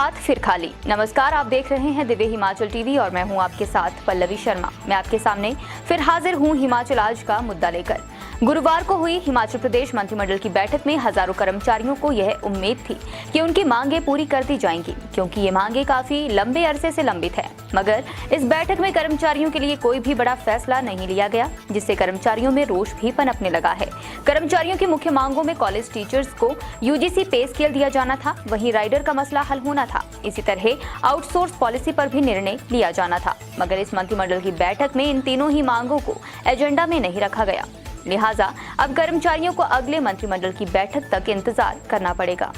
हाथ फिर खाली। नमस्कार, आप देख रहे हैं दिव्य हिमाचल टीवी और मैं हूं आपके साथ पल्लवी शर्मा। मैं आपके सामने फिर हाजिर हूं हिमाचल आज का मुद्दा लेकर। गुरुवार को हुई हिमाचल प्रदेश मंत्रिमंडल की बैठक में हजारों कर्मचारियों को यह उम्मीद थी कि उनकी मांगें पूरी कर दी जाएंगी, क्योंकि ये मांगें काफी लंबे अरसे से लंबित है। मगर इस बैठक में कर्मचारियों के लिए कोई भी बड़ा फैसला नहीं लिया गया, जिससे कर्मचारियों में रोष भी पनपने लगा है। कर्मचारियों की मुख्य मांगों में कॉलेज टीचर्स को यूजीसी पे स्केल दिया जाना था, वहीं राइडर का मसला हल होना था। इसी तरह आउटसोर्स पॉलिसी पर भी निर्णय लिया जाना था, मगर इस मंत्रिमंडल की बैठक में इन तीनों ही मांगों को एजेंडा में नहीं रखा गया। लिहाजा अब कर्मचारियों को अगले मंत्रिमंडल की बैठक तक इंतजार करना पड़ेगा।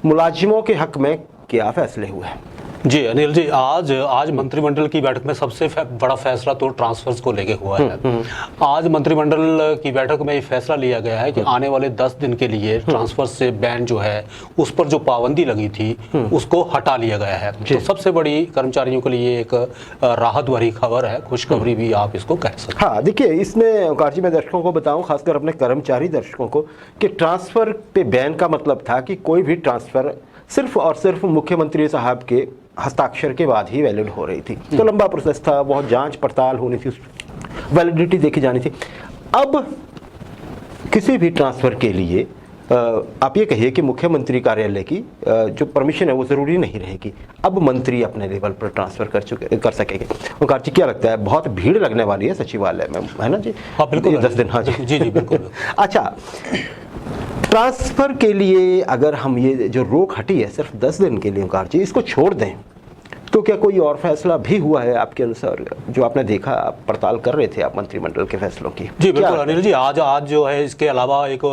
मुलाजिमों के हक में क्या फैसले हुए? जी अनिल जी, आज मंत्रिमंडल की बैठक में सबसे बड़ा फैसला तो ट्रांसफर्स को लेके हुआ है। आज मंत्रिमंडल की बैठक में ये फैसला लिया गया है कि आने वाले 10 दिन के लिए ट्रांसफर्स से बैन जो है, उस पर जो पाबंदी लगी थी उसको हटा लिया गया है। तो सबसे बड़ी कर्मचारियों के लिए एक राहत भरी खबर है, खुशखबरी भी आप इसको कह सकते हैं। हाँ, देखिए, इसमें ओंकार जी मैं दर्शकों को बताऊं, खासकर अपने कर्मचारी दर्शकों को, कि ट्रांसफर पे बैन का मतलब था कि कोई भी ट्रांसफर सिर्फ और सिर्फ मुख्यमंत्री साहब के हस्ताक्षर के बाद ही वैलिड हो रही थी। तो लंबा प्रोसेस था, बहुत जांच पड़ताल होनी थी, वैलिडिटी देखी जानी थी। अब किसी भी ट्रांसफर के लिए आप ये कहिए कि मुख्यमंत्री कार्यालय की जो परमिशन है वो ज़रूरी नहीं रहेगी। अब मंत्री अपने लेवल पर ट्रांसफ़र कर सकेंगे। ओंकार जी, क्या लगता है, बहुत भीड़ लगने वाली है सचिवालय में, है ना जी? हाँ बिल्कुल, 10 दिन। हाँ जी जी बिल्कुल। अच्छा, ट्रांसफ़र के लिए अगर हम ये जो रोक हटी है सिर्फ 10 दिन के लिए, ओंकार जी, इसको छोड़ दें तो क्या कोई और फैसला भी हुआ है आपके अनुसार, जो आपने देखा, आप पड़ताल कर रहे थे आप मंत्रिमंडल के फैसलों की? जी बिल्कुल अनिल जी, आज जो है इसके अलावा एक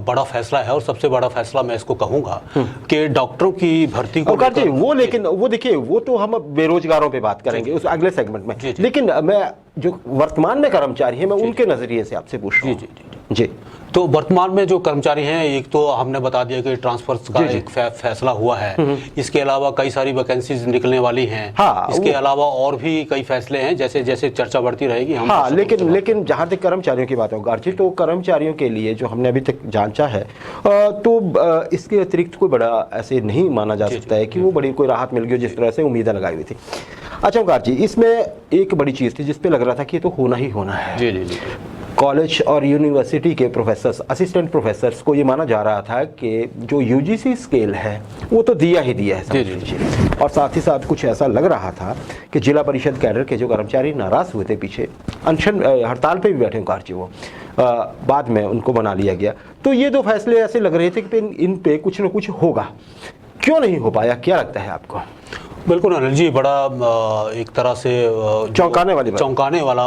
बड़ा फैसला है, और सबसे बड़ा फैसला मैं इसको कहूंगा कि डॉक्टरों की भर्ती को जी, वो लेकिन वो देखिए, वो तो हम बेरोजगारों पे बात करेंगे उस अगले सेगमेंट में। लेकिन मैं जो वर्तमान में कर्मचारी हैं, मैं उनके नजरिए से आपसे पूछ रहा हूँ। जी, तो वर्तमान में जो कर्मचारी हैं, एक तो हमने बता दिया कि ट्रांसफर्स का एक फैसला हुआ है। इसके अलावा कई सारी वैकेंसीज निकलने वाली हैं। हाँ, इसके अलावा और भी कई फैसले हैं, जैसे जैसे चर्चा बढ़ती रहेगी हम। हाँ, लेकिन जहाँ तक कर्मचारियों की बात होगी, तो कर्मचारियों के लिए जो हमने अभी तक जांचा है, तो इसके अतिरिक्त कोई बड़ा ऐसे नहीं माना जा सकता है कि वो बड़ी कोई राहत मिल गई जिस तरह से उम्मीदें लगाई हुई थी। अच्छा ओंकार जी, इसमें एक बड़ी चीज़ थी जिसपे लग रहा था कि ये तो होना ही होना है। जी जी जी। कॉलेज और यूनिवर्सिटी के प्रोफेसर्स, असिस्टेंट प्रोफेसर्स को ये माना जा रहा था कि जो यूजीसी स्केल है वो तो दिया ही दिया है, समझ लीजिए। और साथ ही साथ कुछ ऐसा लग रहा था कि जिला परिषद कैडर के जो कर्मचारी नाराज हुए थे, पीछे अनशन हड़ताल पे भी बैठे ओंकार जी, वो बाद में उनको बना लिया गया। तो ये दो फैसले ऐसे लग रहे थे कि इन पे कुछ न कुछ होगा। क्यों नहीं हो पाया, क्या लगता है आपको? बिल्कुल अनिल जी, बड़ा एक तरह से चौंकाने वाला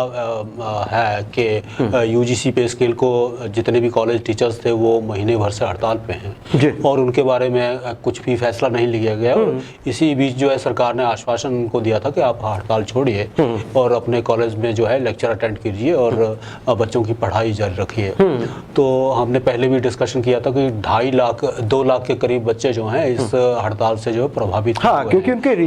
है कि यूजीसी पे स्केल को जितने भी कॉलेज टीचर्स थे वो महीने भर से हड़ताल पे हैं और उनके बारे में कुछ भी फैसला नहीं लिया गया। और इसी बीच जो है सरकार ने आश्वासन उनको दिया था कि आप हड़ताल छोड़िए और अपने कॉलेज में जो है लेक्चर अटेंड कीजिए और बच्चों की पढ़ाई जारी रखिए। तो हमने पहले भी डिस्कशन किया था कि 2.5 लाख 2 लाख के करीब बच्चे जो हैं इस हड़ताल से जो है प्रभावित हुए हैं, क्योंकि उनके रिजल्ट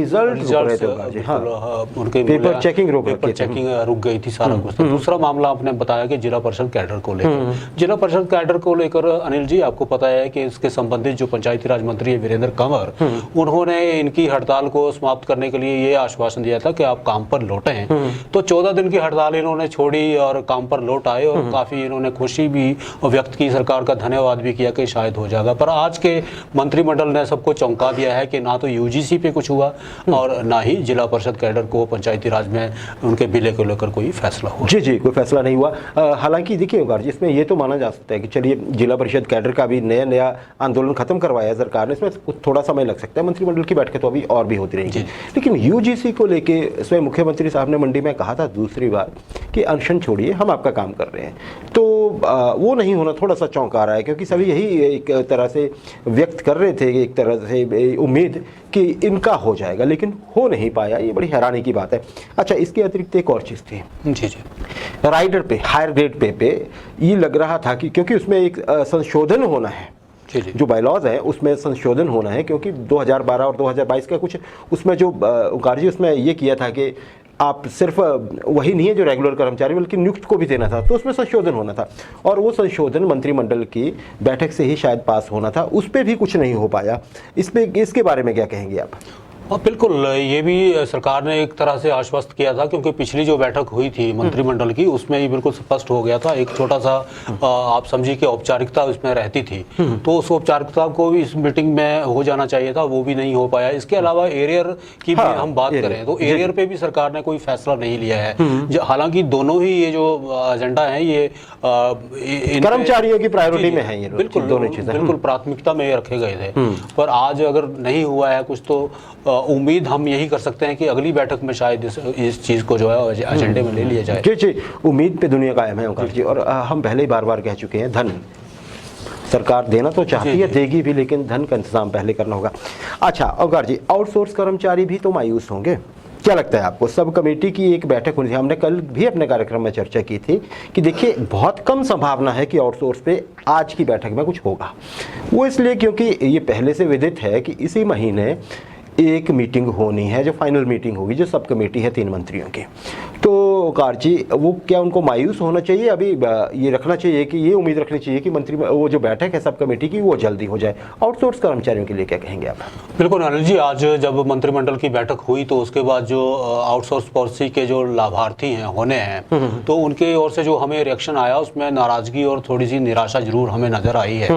उनके पेपर चेकिंग रुक गई थी, सारा कुछ। दूसरा मामला आपने बताया कि जिला परिषद कैडर को लेकर, जिला परिषद कैडर को लेकर अनिल जी आपको पता है कि इसके संबंधित जो पंचायती राज मंत्री है वीरेंद्र कंवर, उन्होंने इनकी हड़ताल को समाप्त करने के लिए ये आश्वासन दिया था कि आप काम पर लौटें। तो 14 दिन की हड़ताल इन्होंने छोड़ी और काम पर लौट आए और काफी इन्होंने खुशी भी व्यक्त की, सरकार का धन्यवाद भी किया कि शायद हो जाएगा। पर आज के मंत्रिमंडल ने सबको चौंका दिया है कि ना तो यूजीसी पे कुछ हुआ और ना ही जिला परिषद कैडर को पंचायती राज में उनके विलय को लेकर कोई फैसला हुआ। जी, कोई फैसला नहीं हुआ। हालांकि देखिए ओंकार जी, इसमें ये तो माना जा सकता है कि चलिए जिला परिषद कैडर का भी नया आंदोलन खत्म करवाया सरकार ने, इसमें थोड़ा समय लग सकता है, मंत्रिमंडल की बैठकें तो अभी और भी होती रहेंगी। लेकिन यूजीसी को लेके स्वयं मुख्यमंत्री साहब ने मंडी में कहा था दूसरी बार कि अनशन छोड़िए, हम आपका काम कर रहे हैं। तो वो नहीं होना थोड़ा सा चौंका रहा है, क्योंकि सभी यही एक तरह से व्यक्त कर रहे थे, एक तरह से उम्मीद कि इनका हो जाएगा, लेकिन हो नहीं पाया। ये बड़ी हैरानी की बात है। अच्छा, इसके अतिरिक्त एक और चीज़ थी। जी, राइडर पे, हायर ग्रेड पे ये लग रहा था कि क्योंकि उसमें एक संशोधन होना है, जो बायलॉज है उसमें संशोधन होना है, क्योंकि 2012 और 2022 का कुछ उसमें जो ओंकार जी उसमें ये किया था कि आप सिर्फ वही नहीं है जो रेगुलर कर्मचारी, बल्कि नियुक्त को भी देना था। तो उसमें संशोधन होना था और वो संशोधन मंत्रिमंडल की बैठक से ही शायद पास होना था, उस पर भी कुछ नहीं हो पाया। इसके बारे में क्या कहेंगे आप? बिल्कुल, ये भी सरकार ने एक तरह से आश्वस्त किया था, क्योंकि पिछली जो बैठक हुई थी मंत्रिमंडल की, उसमें ये बिल्कुल स्पष्ट हो गया था। एक छोटा सा आप समझिए कि औपचारिकता उसमें रहती थी, तो उस औपचारिकता को भी इस मीटिंग में हो जाना चाहिए था, वो भी नहीं हो पाया। इसके अलावा एरियर की भी हम बात करें तो एरियर पे भी सरकार ने कोई फैसला नहीं लिया है। हालांकि दोनों ही ये जो एजेंडा है ये कर्मचारियों की प्रायोरिटी में है, ये बिल्कुल दोनों चीजें बिल्कुल प्राथमिकता में रखे गए थे। पर आज अगर नहीं हुआ है कुछ, तो उम्मीद हम यही कर सकते हैं कि अगली बैठक में शायद इस चीज को जो है एजेंडे में ले लिया जाए। जी जी, उम्मीद पे दुनिया कायम है ओंकार जी। और हम पहले ही बार बार कह चुके हैं, धन सरकार देना तो चाहती है, देगी भी, लेकिन धन का इंतजाम पहले करना होगा। अच्छा ओंकार जी, आउटसोर्स कर्मचारी भी तो मायूस होंगे, क्या लगता है आपको? सब कमेटी की एक बैठक हुई थी, हमने कल भी अपने कार्यक्रम में चर्चा की थी कि देखिए बहुत कम संभावना है कि आउटसोर्स पे आज की बैठक में कुछ होगा। वो इसलिए क्योंकि ये पहले से विदित है कि इसी महीने एक मीटिंग होनी है, जो फाइनल मीटिंग होगी, जो सब कमेटी है 3 मंत्रियों की। तो ओंकार जी, वो क्या उनको मायूस होना चाहिए? अभी ये रखना चाहिए कि ये उम्मीद रखनी चाहिए कि मंत्री वो जो बैठक है सब कमेटी की वो जल्दी हो जाए? आउटसोर्स कर्मचारियों के लिए क्या कहेंगे आप? बिल्कुल अनिल जी, आज जब मंत्रिमंडल की बैठक हुई तो उसके बाद जो आउटसोर्स पॉलिसी के जो लाभार्थी हैं होने हैं, तो उनके ओर से जो हमें रिएक्शन आया उसमें नाराजगी और थोड़ी सी निराशा जरूर हमें नजर आई है।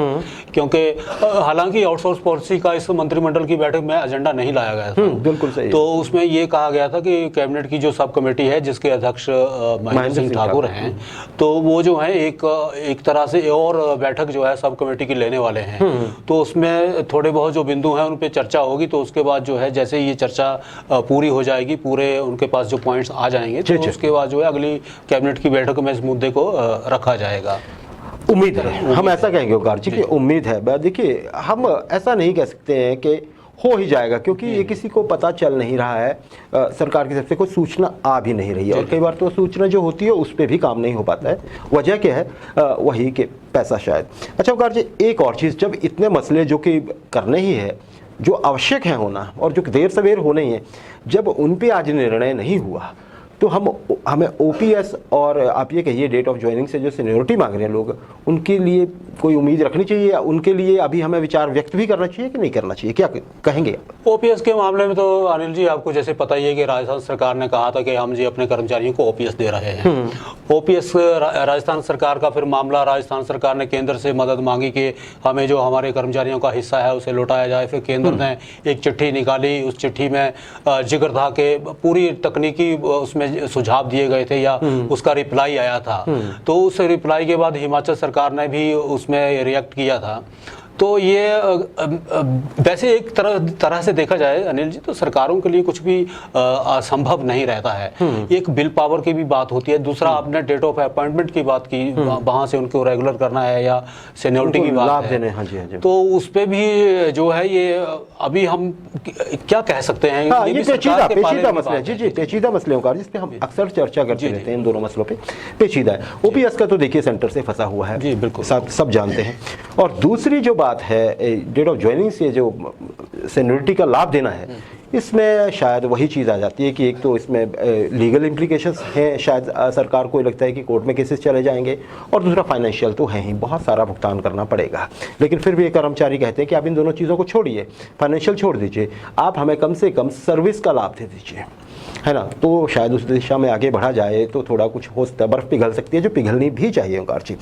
क्योंकि हालांकि आउटसोर्स पॉलिसी का इस मंत्रिमंडल की बैठक में एजेंडा नहीं लाया गया था। बिल्कुल सही। तो उसमें ये कहा गया था कि कैबिनेट की जो सब कमेटी है जिसके अध्यक्ष महेंद्र सिंह ठाकुर हैं, तो वो जो है एक तरह से और बैठक जो है सब कमेटी की लेने वाले हैं। तो उसमें थोड़े बहुत जो बिंदु हैं उन पे चर्चा होगी, तो उसके बाद जो है जैसे ये चर्चा पूरी हो जाएगी, पूरे उनके पास जो पॉइंट्स आ जाएंगे, तो उसके बाद जो है अगली कैबिनेट की बैठक में इस मुद्दे को रखा जाएगा। उम्मीद है, हम ऐसा कहेंगे ओंकार जी कि उम्मीद है। देखिए हम ऐसा नहीं कह सकते हैं कि हो ही जाएगा, क्योंकि ये किसी को पता चल नहीं रहा है, सरकार की तरफ से कोई सूचना आ भी नहीं रही है, और कई बार तो सूचना जो होती है उस पर भी काम नहीं हो पाता है। वजह क्या है? वही कि पैसा शायद। अच्छा ओंकार जी, एक और चीज़, जब इतने मसले जो कि करने ही है, जो आवश्यक है होना और जो देर सवेर होने ही है, जब उन पे आज निर्णय नहीं हुआ, तो हमें ओपीएस और आप ये कहिए डेट ऑफ ज्वाइनिंग से जो सीनियरिटी मांग रहे हैं लोग, उनके लिए कोई उम्मीद रखनी चाहिए, या उनके लिए अभी हमें विचार व्यक्त भी करना चाहिए कि नहीं करना चाहिए? क्या कहेंगे? ओपीएस के मामले में तो अनिल जी आपको जैसे पता ही है कि राजस्थान सरकार ने कहा था कि हम जी अपने कर्मचारियों को ओपीएस दे रहे हैं। ओपीएस राजस्थान सरकार का फिर मामला, राजस्थान सरकार ने केंद्र से मदद मांगी कि हमें जो हमारे कर्मचारियों का हिस्सा है उसे लौटाया जाए। फिर केंद्र ने एक चिट्ठी निकाली, उस चिट्ठी में जिक्र था कि पूरी तकनीकी उसमें सुझाव दिए गए थे या उसका रिप्लाई आया था। तो उस रिप्लाई के बाद हिमाचल सरकार ने भी उसमें रिएक्ट किया था। तो ये वैसे एक तरह से देखा जाए अनिल जी, तो सरकारों के लिए कुछ भी असंभव नहीं रहता है। एक बिल पावर की भी बात होती है, दूसरा आपने डेट ऑफ अपॉइंटमेंट की बात की, वहां से उनको रेगुलर करना है या सीनियरिटी की बात है, हाँ जी, हाँ जी। तो उस पे भी जो है ये अभी हम क्या कह सकते हैं, हाँ, ये पेचीदा मसले हैं। जी, पेचीदा मसले होगा जिसपे हम अक्सर चर्चा करते रहते हैं। इन दोनों मसलों पे पेचीदा है। ओपीएस का तो देखिए सेंटर से फंसा हुआ है, जी बिल्कुल, सब जानते हैं। और दूसरी जो बात है डेट ऑफ ज्वाइनिंग से जो सीनियरिटी का लाभ देना है, इसमें शायद वही चीज़ आ जाती है कि एक तो इसमें लीगल इम्प्लीकेशंस हैं, शायद सरकार को लगता है कि कोर्ट में केसेस चले जाएंगे, और दूसरा फाइनेंशियल तो है ही, बहुत सारा भुगतान करना पड़ेगा। लेकिन फिर भी ये कर्मचारी कहते हैं कि आप इन दोनों चीज़ों को छोड़िए, फाइनेंशियल छोड़ दीजिए, आप हमें कम से कम सर्विस का लाभ दे दीजिए, है ना। तो शायद उस दिशा में आगे बढ़ा जाए तो थोड़ा कुछ हो सकता है, बर्फ़ पिघल सकती है, जो पिघलनी भी चाहिए ओंकार जी।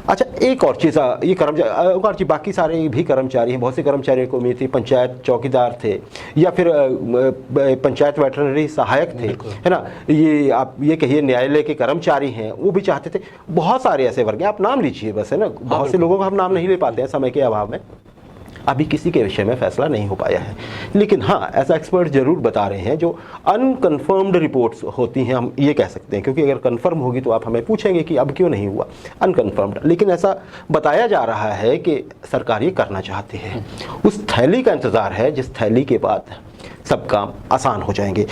अच्छा, एक और चीज़, ये कर्मचारी ओंकार जी, बाकी सारे भी कर्मचारी हैं, बहुत से कर्मचारियों को उम्मीद थी, पंचायत चौकीदार थे या फिर पंचायत वेटरनरी सहायक थे, है ना, ये आप ये कहिए न्यायालय के कर्मचारी हैं, वो भी चाहते थे। बहुत सारे ऐसे वर्ग हैं, आप नाम लीजिए बस, है ना। बहुत से लोगों का हम नाम नहीं ले पाते हैं समय के अभाव में, अभी किसी के विषय में फैसला नहीं हो पाया है। लेकिन हाँ, ऐसा एक्सपर्ट जरूर बता रहे हैं, जो अनकन्फर्म्ड रिपोर्ट्स होती हैं, हम ये कह सकते हैं, क्योंकि अगर कंफर्म होगी तो आप हमें पूछेंगे कि अब क्यों नहीं हुआ, अनकन्फर्म्ड। लेकिन ऐसा बताया जा रहा है कि सरकार ये करना चाहती है, उस थैली का इंतजार है जिस थैली के बाद सब काम आसान हो जाएंगे।